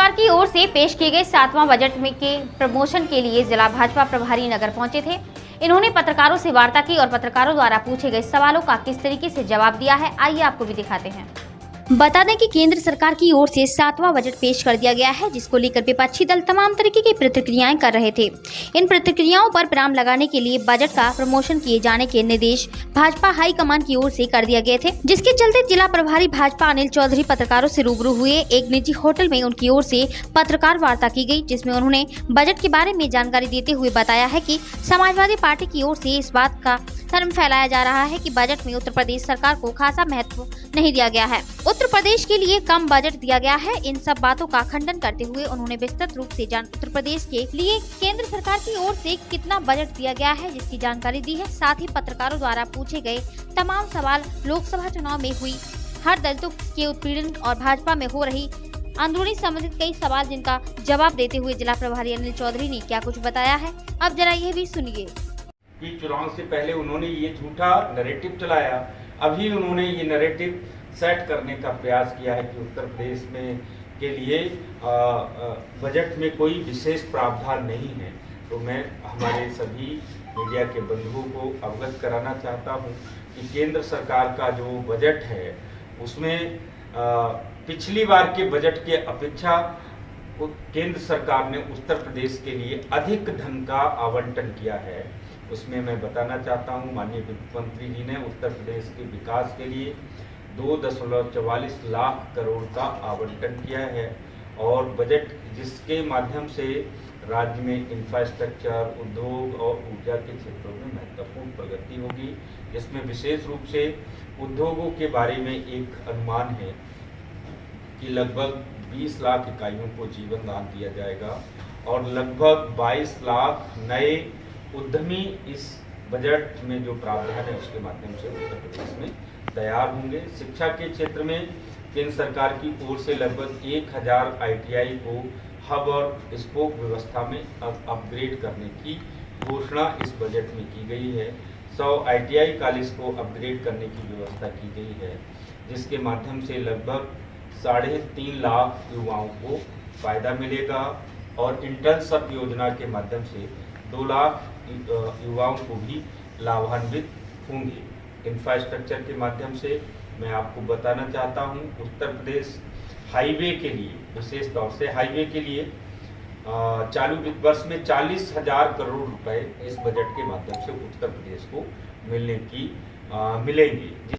सरकार की ओर से पेश किए गए 7वां बजट में के प्रमोशन के लिए जिला भाजपा प्रभारी नगर पहुंचे थे। इन्होंने पत्रकारों से वार्ता की और पत्रकारों द्वारा पूछे गए सवालों का किस तरीके से जवाब दिया है, आइए आपको भी दिखाते हैं। बता दें कि केंद्र सरकार की ओर से 7वां बजट पेश कर दिया गया है, जिसको लेकर विपक्षी दल तमाम तरीके की प्रतिक्रियाएं कर रहे थे। इन प्रतिक्रियाओं पर विराम लगाने के लिए बजट का प्रमोशन किए जाने के निर्देश भाजपा हाईकमान की ओर से कर दिए गए थे, जिसके चलते जिला प्रभारी भाजपा अनिल चौधरी पत्रकारों से रूबरू हुए। एक निजी होटल में उनकी ओर से पत्रकार वार्ता की गई, जिसमें उन्होंने बजट के बारे में जानकारी देते हुए बताया है कि समाजवादी पार्टी की ओर से इस बात का भ्रम फैलाया जा रहा है कि बजट में उत्तर प्रदेश सरकार को खासा महत्व नहीं दिया गया है, उत्तर प्रदेश के लिए कम बजट दिया गया है। इन सब बातों का खंडन करते हुए उन्होंने विस्तृत रूप से उत्तर प्रदेश के लिए केंद्र सरकार की ओर से कितना बजट दिया गया है जिसकी जानकारी दी है। साथ ही पत्रकारों द्वारा पूछे गए तमाम सवाल लोकसभा चुनाव में हुई हर दलितों के उत्पीड़न और भाजपा में हो रही अंदरूनी संबंधित कई सवाल, जिनका जवाब देते हुए जिला प्रभारी अनिल चौधरी ने क्या कुछ बताया है, अब जरा ये भी सुनिए। कि चुनाव से पहले उन्होंने ये झूठा नैरेटिव चलाया, अभी उन्होंने ये नैरेटिव सेट करने का प्रयास किया है कि उत्तर प्रदेश में के लिए बजट में कोई विशेष प्रावधान नहीं है। तो मैं हमारे सभी मीडिया के बंधुओं को अवगत कराना चाहता हूं कि केंद्र सरकार का जो बजट है उसमें पिछली बार के बजट के अपेक्षा केंद्र सरकार ने उत्तर प्रदेश के लिए अधिक धन का आवंटन किया है। उसमें मैं बताना चाहता हूं, माननीय वित्त मंत्री जी ने उत्तर प्रदेश के विकास के लिए 2.44 लाख करोड़ का आवंटन किया है और बजट जिसके माध्यम से राज्य में इंफ्रास्ट्रक्चर, उद्योग और ऊर्जा के क्षेत्रों में महत्वपूर्ण प्रगति होगी, जिसमें विशेष रूप से उद्योगों के बारे में एक अनुमान है कि लगभग 20 लाख इकाइयों को जीवन दान दिया जाएगा और लगभग 22 लाख नए उद्यमी इस बजट में जो प्रावधान है उसके माध्यम से उत्तर प्रदेश में तैयार होंगे। शिक्षा के क्षेत्र में केंद्र सरकार की ओर से लगभग 1000 ITI को हब और स्पोक व्यवस्था में अपग्रेड करने की घोषणा इस बजट में की गई है। 100 ITI कॉलेज को अपग्रेड करने की व्यवस्था की गई है, जिसके माध्यम से लगभग 3.5 लाख युवाओं को फायदा मिलेगा और इंटर्नशिप योजना के माध्यम से 2 लाख युवाओं को भी लाभान्वित होंगे। इंफ्रास्ट्रक्चर के माध्यम से मैं आपको बताना चाहता हूं, उत्तर प्रदेश हाईवे के लिए, विशेष तौर से हाईवे के लिए चालू वित्त वर्ष में 40,000 करोड़ रुपए इस बजट के माध्यम से उत्तर प्रदेश को मिलेंगे।